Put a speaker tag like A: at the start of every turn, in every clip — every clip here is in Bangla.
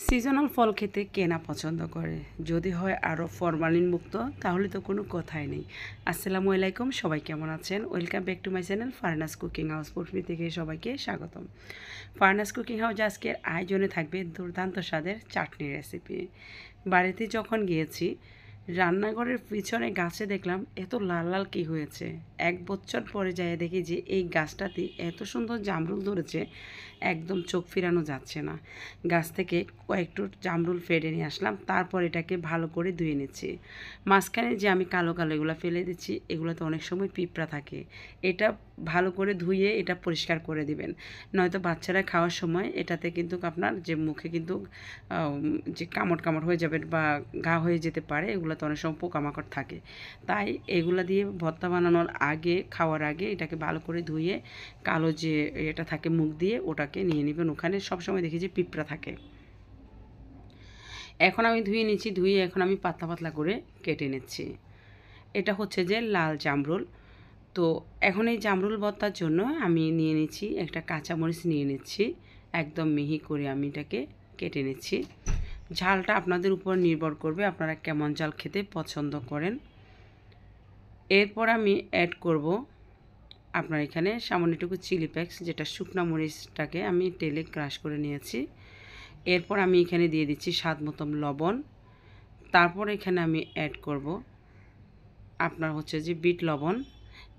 A: সিজনাল ফল খেতে কে না পছন্দ করে, যদি হয় আরও ফরমালিন মুক্ত তাহলে তো কোনো কথাই নেই। আসসালামু আলাইকুম, সবাই কেমন আছেন? Welcome back to my channel Farna's cooking house পৃথিবী থেকে সবাইকে স্বাগতম। ফারনাস কুকিং হাউস আজকের আয়োজনে থাকবে দুর্দান্ত স্বাদের চাটনি রেসিপি। বাড়িতে যখন গিয়েছি রান্নাঘরের পিছনে গাছে দেখলাম এত লাল লাল কী হয়েছে। 1 বছর পরে যাই দেখি যে এই গাছটাতে এত সুন্দর জামরুল ধরেছে, একদম চোখ ফিরানো যাচ্ছে না। গাছ থেকে কয়েকটু জামরুল ফেড়ে নিয়ে আসলাম, তারপর এটাকে ভালো করে ধুয়ে নিচ্ছি। মাঝখানে যে আমি কালো কালো এগুলো ফেলে দিচ্ছি, এগুলোতে অনেক সময় পিঁপড়া থাকে। এটা ভালো করে ধুয়ে এটা পরিষ্কার করে দিবেন, নয়তো বাচ্চারা খাওয়ার সময় এটাতে কিন্তু আপনার যে মুখে কিন্তু যে কামড় কামড় হয়ে যাবে বা ঘা হয়ে যেতে পারে। এগুলোতে অনেক সময় পোকামাকড় থাকে, তাই এগুলা দিয়ে ভর্তা বানানোর আগে, খাওয়ার আগে এটাকে ভালো করে ধুয়ে কালো যে এটা থাকে মুখ দিয়ে ওটাকে নিয়ে নেবেন। ওখানে সবসময় দেখি যে পিঁপড়া থাকে। এখন আমি ধুয়ে নিচ্ছি, ধুয়ে এখন আমি পাতলা পাতলা করে কেটে নিচ্ছি। এটা হচ্ছে যে লাল জামরুল। তো এখন এই জামরুল ভর্তার জন্য আমি নিয়ে নিচ্ছি একটা কাঁচামরিচ নিয়ে নিচ্ছি, একদম মিহি করে আমি এটাকে কেটে নিচ্ছি। ঝালটা আপনাদের উপর নির্ভর করবে, আপনারা কেমন ঝাল খেতে পছন্দ করেন। এরপর আমি অ্যাড করব আপনার এখানে সামান্যটুকু চিলি ফ্লেক্স, যেটা শুকনো মরিচটাকে আমি তেলে ক্রাশ করে নিয়েছি। এরপর আমি এখানে দিয়ে দিচ্ছি স্বাদ মতো লবণ। তারপর এখানে আমি অ্যাড করব আপনার হচ্ছে যে বিট লবণ।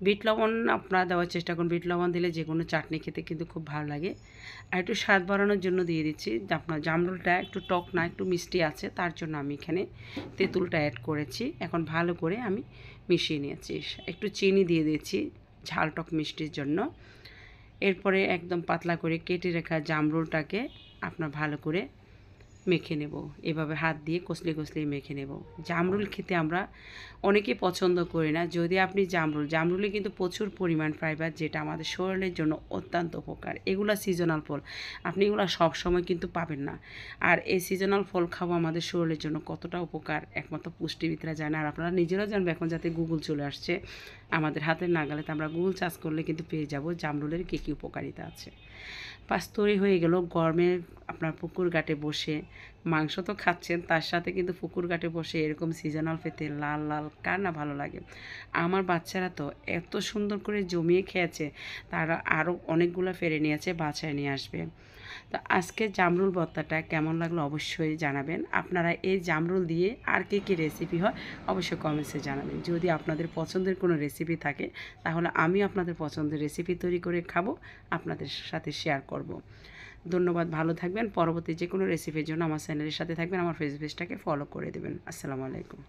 A: বিট লবণ আপনারা দেওয়ার চেষ্টা করুন, বিট লবণ দিলে যে কোনো চাটনি খেতে কিন্তু খুব ভালো লাগে। আর একটু স্বাদ বাড়ানোর জন্য দিয়ে দিচ্ছি আপনার জামরুলটা একটু টক না একটু মিষ্টি আছে, তার জন্য আমি এখানে তেঁতুলটা অ্যাড করেছি। এখন ভালো করে আমি মিশিয়ে নিয়েছি, একটু চিনি দিয়ে দিয়েছি ঝাল টক মিষ্টির জন্য। এরপরে একদম পাতলা করে কেটে রাখা জামরুলটাকে আপনার ভালো করে মেখে নেব, এভাবে হাত দিয়ে কষলে কষলে মেখে নেব। জামরুল খেতে আমরা অনেকে পছন্দ করি না, যদি আপনি জামরুলে কিন্তু প্রচুর পরিমাণ ফাইবার, যেটা আমাদের শরীরের জন্য অত্যন্ত উপকার। এগুলো সিজনাল ফল, আপনি এগুলো সবসময় কিন্তু পাবেন না। আর এই সিজনাল ফল খাওয়া আমাদের শরীরের জন্য কতটা উপকার একমাত্র পুষ্টিবিদরা জানে, আর আপনারা নিজেরাও জানবে। এখন যাতে গুগল চলে আসছে আমাদের হাতের নাগালে, তো আমরা গুগল সার্চ করলে কিন্তু পেয়ে যাব জামরুলের কী কী উপকারিতা আছে। পাঁচ তৈরি হয়ে গেল। গরমে আপনার পুকুর ঘাটে বসে মাংস তো খাচ্ছেন, তার সাথে কিন্তু পুকুর ঘাটে বসে এরকম সিজনাল পেতে লাল লাল কার না ভালো লাগে। আমার বাচ্চারা তো এত সুন্দর করে জমিয়ে খেয়েছে, তারা আরও অনেকগুলো ফেরে নিয়েছে, বাছায় নিয়ে আসবে। তো আজকে জামরুল ভর্তাটা কেমন লাগলো অবশ্যই জানাবেন। আপনারা এই জামরুল দিয়ে আর কী কী রেসিপি হয় অবশ্যই কমেন্টসে জানাবেন। যদি আপনাদের পছন্দের কোনো রেসিপি থাকে তাহলে আমি আপনাদের পছন্দের রেসিপি তৈরি করে খাবো, আপনাদের সাথে শেয়ার করব। ধন্যবাদ, ভালো থাকবেন। পরবর্তী যে কোনো রেসিপির জন্য আমার চ্যানেলের সাথে থাকবেন, আমার ফেসবুক পেজটাকে ফলো করে দেবেন। আসসালামু আলাইকুম।